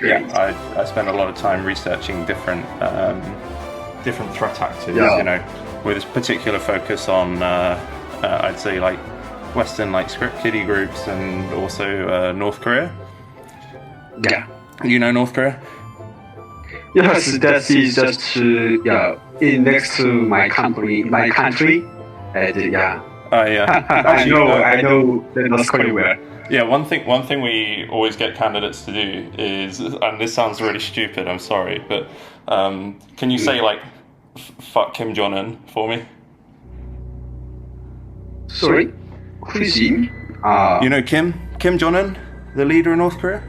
great. I spent a lot of time researching different threat actors, with a particular focus on, I'd say, like Western like script kiddie groups and also North Korea. Yeah. You know North Korea? Yes, that is just in next to my country, and Yeah. I know North Korea well. Yeah, one thing we always get candidates to do is, and this sounds really stupid, I'm sorry, but can you say like fuck Kim Jong-un for me? Sorry, who is him? You know Kim Jong-un, the leader of North Korea?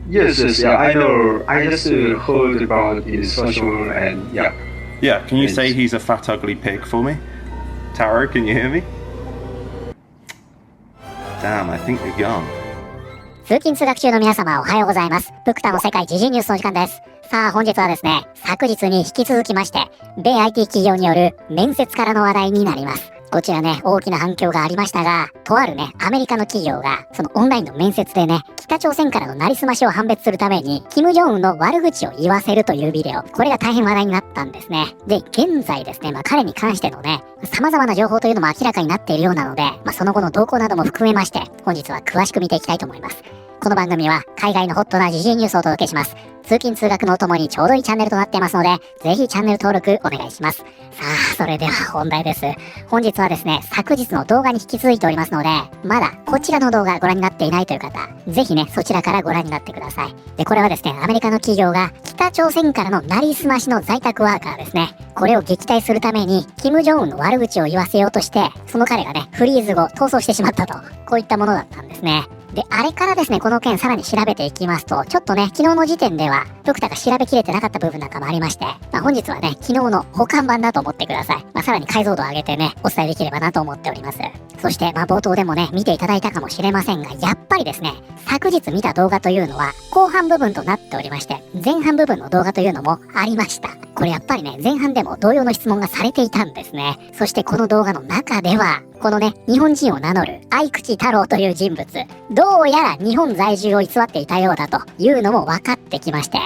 Yes, I know. I just heard about his social and Yeah, can you say he's a fat ugly pig for me? Taro, can you hear me? Damn, I think they're gone. 通勤通学中の皆様おはようございます。ブクタの世界時事ニュースの時間です。さあ本日はですね、昨日に引き続きまして、米 IT 企業による面接からの話題になります。こちらね、大きな反響がありましたが、とあるね、アメリカの企業が、そのオンラインの面接でね、北朝鮮からのなりすましを判別するために、キム・ジョンウンの悪口を言わせるというビデオ、これが大変話題になったんですね。で、現在ですね、彼に関してのね、様々な情報というのも明らかになっているようなので、その後の動向なども含めまして、本日は詳しく見ていきたいと思います。この番組は海外のホットな時事ニュースをお届けします。通勤通学のお供にちょうどいいチャンネルとなっていますので、ぜひチャンネル登録お願いします。さあ、それでは本題です。本日はですね、昨日の動画に引き続いておりますので、まだこちらの動画ご覧になっていないという方、ぜひね、そちらからご覧になってください。で、これはですね、アメリカの企業が北朝鮮からのなりすましの在宅ワーカーですね、これを撃退するために、キム・ジョンウンの悪口を言わせようとして、その彼がね、フリーズ後逃走してしまったと、こういったものだったんですね。で、あれからですね、この件さらに調べていきますと、ちょっとね、昨日の時点では、ドクターが調べきれてなかった部分なんかもありまして、本日はね、昨日の保管版だと思ってください。さらに解像度を上げてね、お伝えできればなと思っております。そして、冒頭でもね、見ていただいたかもしれませんが、やっぱりですね、昨日見た動画というのは、後半部分となっておりまして、前半部分の動画というのもありました。これやっぱりね、前半でも同様の質問がされていたんですね。そしてこの動画の中では、このね、日本人を名乗る愛口太郎という人物、どうやら日本在住を偽っていたようだというのも分かってきまして、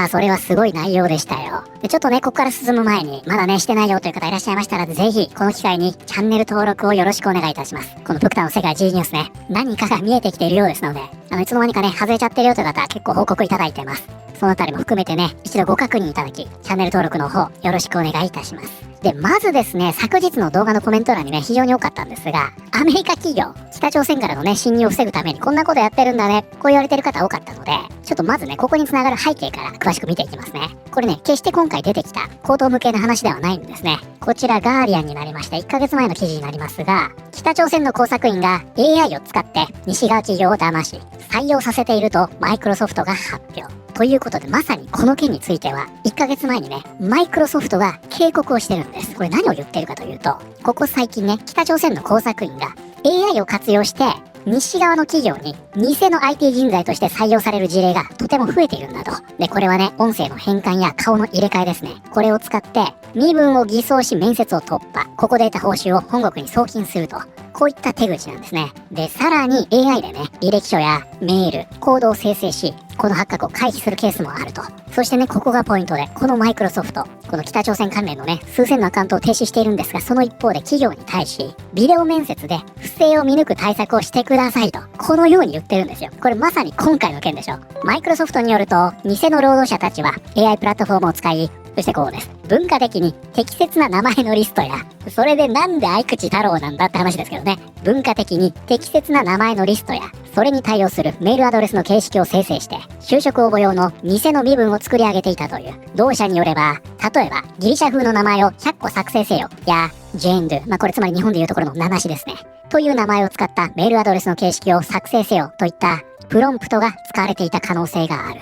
それはすごい内容でしたよ。で、ちょっとね、ここから進む前に、まだね、してないよという方いらっしゃいましたら、ぜひ、この機会にチャンネル登録をよろしくお願いいたします。このブクタの世界 G ニュースね、何かが見えてきているようですので、いつの間にかね、外れちゃってるよという方、結構報告いただいてます。そのあたりも含めてね、一度ご確認いただき、チャンネル登録の方、よろしくお願いいたします。で、まずですね、昨日の動画のコメント欄にね、非常に多かったんですが、アメリカ企業、北朝鮮からのね、侵入を防ぐためにこんなことやってるんだね、こう言われてる方多かったので、ちょっとまずね、ここに繋がる背景から詳しく見ていきますね。これね、決して今回出てきた口頭無形な話ではないんですね。こちらガーディアンになりまして、1ヶ月前の記事になりますが、北朝鮮の工作員が AI を使って西側企業を騙し、採用させているとマイクロソフトが発表。ということで、まさにこの件については、1ヶ月前にね、マイクロソフトが警告をしてるんです。これ何を言ってるかというと、ここ最近ね、北朝鮮の工作員が AI を活用して、西側の企業に偽の IT 人材として採用される事例がとても増えているんだと。で、これはね、音声の変換や顔の入れ替えですね。これを使って、身分を偽装し面接を突破。ここで得た報酬を本国に送金すると。こういった手口なんですね。で、さらに AI でね、履歴書やメール、コードを生成し、この発覚を回避するケースもあると。そしてね、ここがポイントで、このマイクロソフト、この北朝鮮関連のね、数千のアカウントを停止しているんですが、その一方で企業に対し、ビデオ面接で不正を見抜く対策をしてくださいと、このように言ってるんですよ。これまさに今回の件でしょ。マイクロソフトによると、偽の労働者たちは AI プラットフォームを使い、そしてこうです。文化的に適切な名前のリストや、それでなんで愛口太郎なんだって話ですけどね。文化的に適切な名前のリストや、それに対応するメールアドレスの形式を生成して、就職応募用の偽の身分を作り上げていたという。同社によれば、例えばギリシャ風の名前を100個作成せよや、ジェンドゥ、これつまり日本でいうところの名なしですね。という名前を使ったメールアドレスの形式を作成せよといったプロンプトが使われていた可能性がある。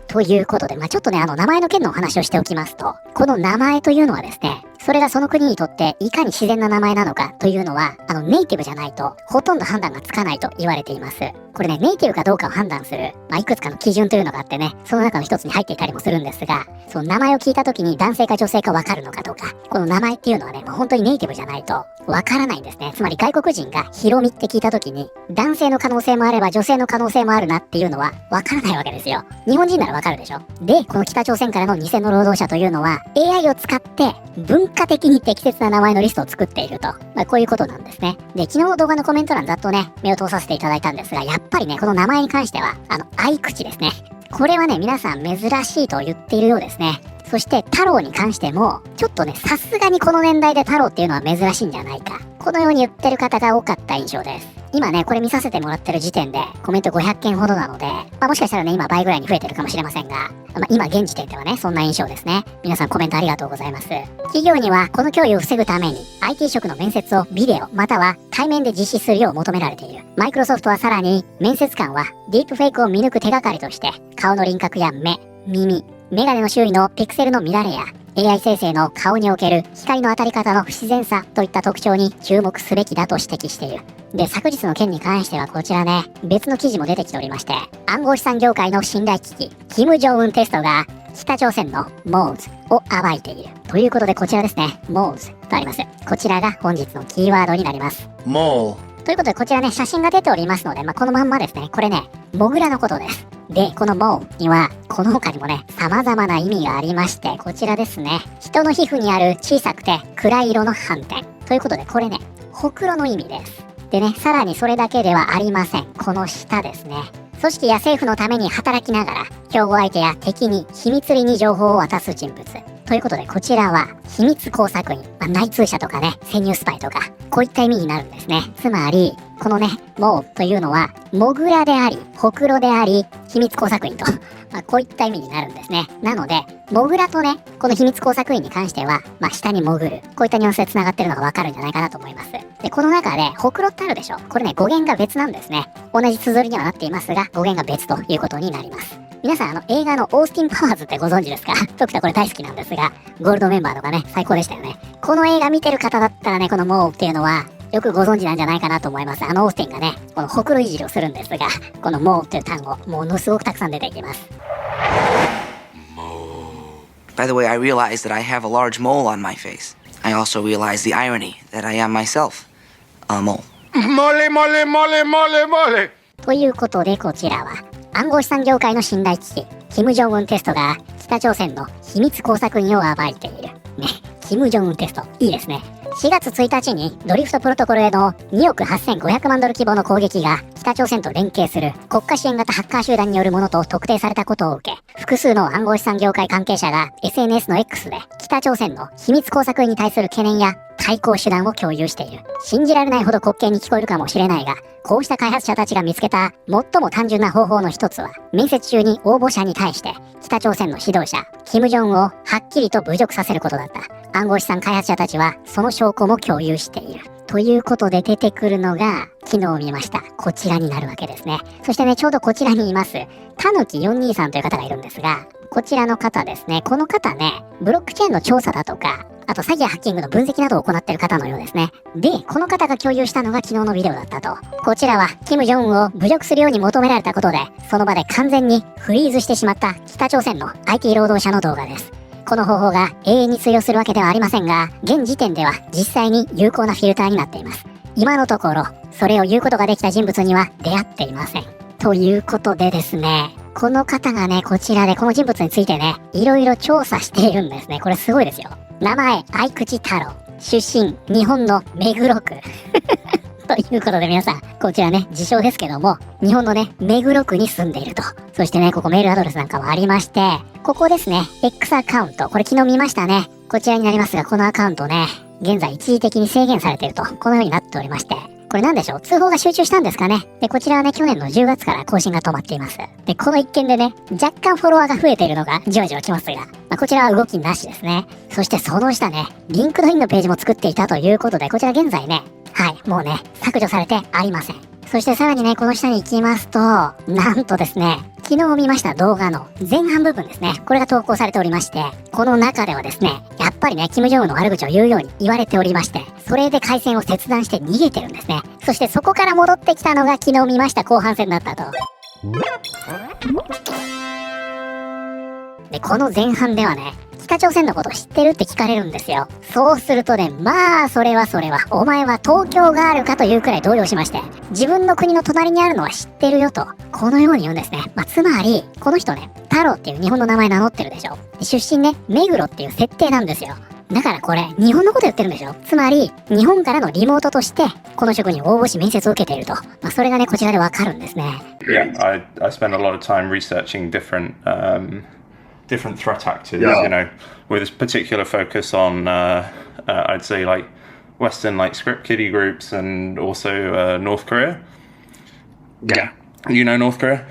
ということで、ちょっとね、名前の件のお話をしておきますと、この名前というのはですね、それがその国にとっていかに自然な名前なのかというのは、ネイティブじゃないとほとんど判断がつかないと言われています。これね、ネイティブかどうかを判断する、いくつかの基準というのがあってね、その中の一つに入っていたりもするんですが、その名前を聞いた時に男性か女性かわかるのかどうか、この名前っていうのはね、もう本当にネイティブじゃないとわからないんですね。つまり外国人がヒロミって聞いた時に、男性の可能性もあれば女性の可能性もあるなっていうのはわからないわけですよ。日本人ならわかるでしょ。で、この北朝鮮からの偽の労働者というのは、AI を使って文化的に適切な名前のリストを作っていると。こういうことなんですね。で、昨日の動画のコメント欄ざっとね、目を通させていただいたんですが、やっぱりね、この名前に関しては、合口ですね。これはね、皆さん珍しいと言っているようですね。そして太郎に関しても、ちょっとね、さすがにこの年代で太郎っていうのは珍しいんじゃないか。このように言ってる方が多かった印象です。今ね、これ見させてもらってる時点で、コメント500件ほどなので、もしかしたらね、今倍ぐらいに増えてるかもしれませんが、今現時点ではね、そんな印象ですね。皆さんコメントありがとうございます。企業にはこの脅威を防ぐために、IT 職の面接をビデオ、または対面で実施するよう求められている。マイクロソフトはさらに、面接官はディープフェイクを見抜く手がかりとして、顔の輪郭や目、耳、メガネの周囲のピクセルの乱れや、AI 生成の顔における光の当たり方の不自然さといった特徴に注目すべきだと指摘している。で、昨日の件に関してはこちらね、別の記事も出てきておりまして、暗号資産業界の信頼危機、キム・ジョンウンテストが北朝鮮のモーズを暴いている。ということでこちらですね、モーズとあります。こちらが本日のキーワードになります。モー。ということでこちらね、写真が出ておりますので、このまんまですね、これね、モグラのことです。で、このモーには、この他にもね、様々な意味がありまして、こちらですね。人の皮膚にある小さくて暗い色の斑点。ということで、これね、ほくろの意味です。でね、さらにそれだけではありません。この下ですね。組織や政府のために働きながら、競合相手や敵に秘密裏に情報を渡す人物。ということで、こちらは、秘密工作員、内通者とかね、潜入スパイとか、こういった意味になるんですね。つまり、このね、モーというのは、モグラであり、ほくろであり、秘密工作員と、こういった意味になるんですね。なので、モグラとね、この秘密工作員に関しては、下に潜る。こういったニュアンスで繋がってるのがわかるんじゃないかなと思います。で、この中で、ほくろってあるでしょ。これね、語源が別なんですね。同じ綴りにはなっていますが、語源が別ということになります。皆さん映画のオースティン・パワーズってご存知ですか？僕はこれ大好きなんですが、ゴールドメンバーとかね、最高でしたよね。この映画見てる方だったらね、このモーっていうのは、よくご存知なんじゃないかなと思います。オースティンがね、このほくろいじりをするんですが、このモーという単語、ものすごくたくさん出てきます。By the way, I realize that I have a large mole on my face. I also realize the irony that I am myself a mole. Mole, mole, mole, mole, mole. ということでこちらは、暗号資産業界の信頼危機、キム・ジョンウンテストが北朝鮮の秘密工作員を暴いている。ね、キム・ジョンウンテスト、いいですね。4月1日にドリフトプロトコルへの2億8500万ドル規模の攻撃が北朝鮮と連携する国家支援型ハッカー集団によるものと特定されたことを受け、複数の暗号資産業界関係者が SNS の X で北朝鮮の秘密工作員に対する懸念や対抗手段を共有している。信じられないほど滑稽に聞こえるかもしれないが、こうした開発者たちが見つけた最も単純な方法の一つは、面接中に応募者に対して北朝鮮の指導者キム・ジョンをはっきりと侮辱させることだった。暗号資産開発者たちはその証拠も共有している。ということで出てくるのが、昨日見ました。こちらになるわけですね。そしてね、ちょうどこちらにいます、たぬき423という方がいるんですが、こちらの方ですね。この方ね、ブロックチェーンの調査だとか、あと詐欺やハッキングの分析などを行っている方のようですね。で、この方が共有したのが昨日のビデオだったと。こちらは、キム・ジョンウンを侮辱するように求められたことで、その場で完全にフリーズしてしまった北朝鮮の IT 労働者の動画です。この方法が永遠に通用するわけではありませんが、現時点では実際に有効なフィルターになっています。今のところ、それを言うことができた人物には出会っていません。ということでですね、この方がね、こちらでこの人物についてね、いろいろ調査しているんですね。これすごいですよ。名前、合口太郎。出身、日本の目黒区。ということで皆さん、こちらね、自称ですけども、日本のね、目黒区に住んでいると。そしてね、ここメールアドレスなんかもありまして、ここですね、X アカウント。これ昨日見ましたね。こちらになりますが、このアカウントね、現在一時的に制限されていると、このようになっておりまして、これなんでしょう、通報が集中したんですかね。で、こちらはね、去年の10月から更新が止まっています。で、この一件でね、若干フォロワーが増えているのがじわじわきますが、こちらは動きなしですね。そしてその下ね、リンクドインのページも作っていたということで、こちら現在ね、はい、もうね、削除されてありません。そしてさらにね、この下に行きますと、なんとですね、昨日見ました動画の前半部分ですね。これが投稿されておりまして、この中ではですね、やっぱぱりね、キム・ジョンウンの悪口を言うように言われておりまして、それで回線を切断して逃げてるんですね。そしてそこから戻ってきたのが昨日見ました後半戦だったと。で、この前半ではね、北朝鮮のことを知ってるって聞かれるんですよ。そうするとね、まあそれはお前は東京があるかというくらい動揺しまして、自分の国の隣にあるのは知ってるよと、このように言うんですね。つまりこの人ね、太郎っていう日本の名前名乗ってるでしょ。出身ね、目黒っていう設定なんですよ。だからこれ日本のこと言ってるんでしょ。つまり日本からのリモートとしてこの職に応募し面接を受けていると、それがねこちらでわかるんですね。Yeah, I spend a lot of time researching different threat actors, with a particular focus on, I'd say, like Western, like script kiddie groups, and also North Korea. Yeah. You know North Korea?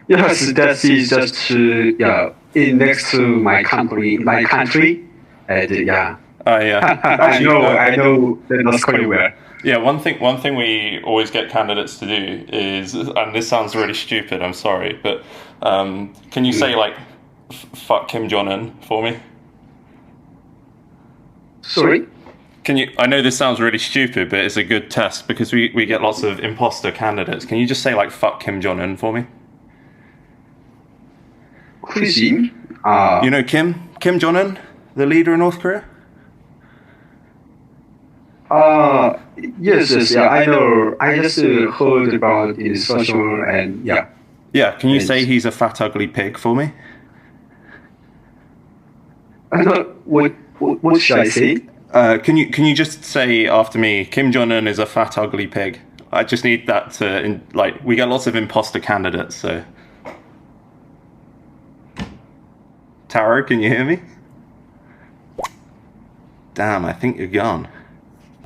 Yes, that is just in next to my country, and yeah. I know the North Korea well. Yeah, one thing we always get candidates to do is, and this sounds really stupid, I'm sorry, but can you say like fuck Kim Jong-un for me? Sorry? Can you? I know this sounds really stupid, but it's a good test because we get lots of imposter candidates. Can you just say like fuck Kim Jong-un for me? Who is him? You know Kim Jong-un, the leader of North Korea? Yes, I know. I just heard about his social and yeah. Yeah, can you say he's a fat ugly pig for me? What should I say? Can you just say after me, Kim Jong-un is a fat ugly pig? I just need that to, we get lots of imposter candidates, so. Taro, can you hear me? Damn, I think you're gone.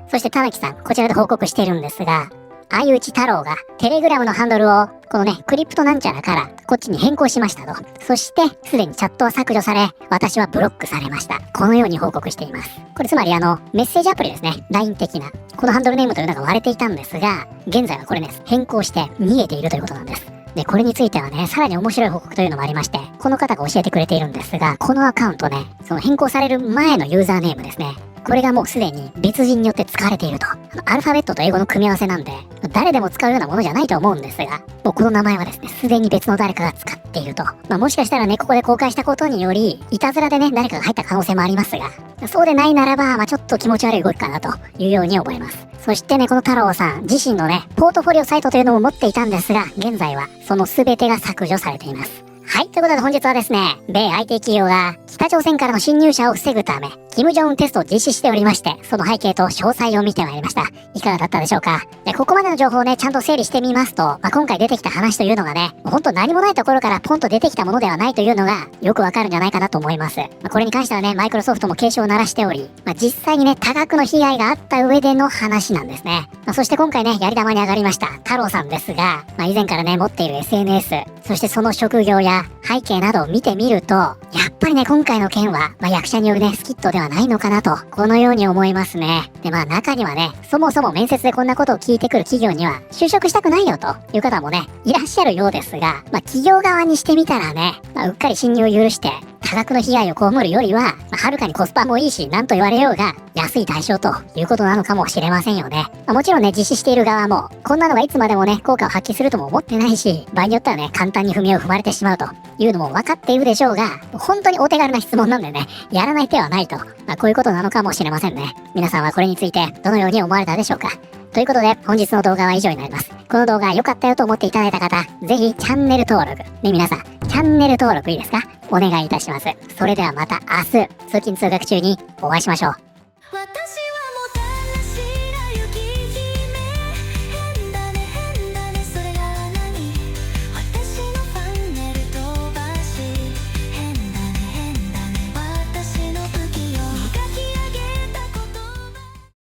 そして田中さん、こちらで報告しているんですが、相内太郎がテレグラムのハンドルをこのね、クリプトなんちゃらからこっちに変更しましたと。そしてすでにチャットは削除され、私はブロックされました。このように報告しています。これつまりメッセージアプリですね、LINE 的な。このハンドルネームというのが割れていたんですが、現在はこれね、変更して逃げているということなんです。で、これについてはね、さらに面白い報告というのもありまして、この方が教えてくれているんですが、このアカウントね、その変更される前のユーザーネームですね。これがもうすでに別人によって使われていると。アルファベットと英語の組み合わせなんで、誰でも使うようなものじゃないと思うんですが、もうこの名前はですね、すでに別の誰かが使っていると。もしかしたらね、ここで公開したことにより、いたずらでね、誰かが入った可能性もありますが、そうでないならば、ちょっと気持ち悪い動きかなというように思います。そしてね、この太郎さん自身のね、ポートフォリオサイトというのも持っていたんですが、現在はその全てが削除されています。はい、ということで本日はですね、米 IT 企業が北朝鮮からの侵入者を防ぐため、キム・ジョンウンテストを実施しておりまして、その背景と詳細を見てまいりました。いかがだったでしょうか。で、ここまでの情報をね、ちゃんと整理してみますと、今回出てきた話というのがね、ほんと何もないところからポンと出てきたものではないというのがよくわかるんじゃないかなと思います。これに関してはね、マイクロソフトも警鐘を鳴らしており、実際にね、多額の被害があった上での話なんですね。そして今回ね、やり玉に上がりました太郎さんですが、以前からね、持っている SNS、そしてその職業や背景などを見てみると、やっぱりね、今回の件は、役者によるね、スキットではないのかなと、このように思いますね。で、中にはね、そもそも面接でこんなことを聞いてくる企業には、就職したくないよという方もね、いらっしゃるようですが、企業側にしてみたらね、うっかり侵入を許して、多額の被害を被るよりは、はるかにコスパもいいし、なんと言われようが、安い対象ということなのかもしれませんよね。もちろんね、実施している側も、こんなのがいつまでもね、効果を発揮するとも思ってないし、場合によってはね、簡単に踏みを踏まれてしまうというのも分かっているでしょうが、本当にお手軽な質問なんでね、やらない手はないと、こういうことなのかもしれませんね。皆さんはこれについて、どのように思われたでしょうか。ということで、本日の動画は以上になります。この動画良かったよと思っていただいた方、ぜひチャンネル登録。ね、皆さん、チャンネル登録いいですか？お願いいたします。それではまた明日、通勤通学中にお会いしましょう。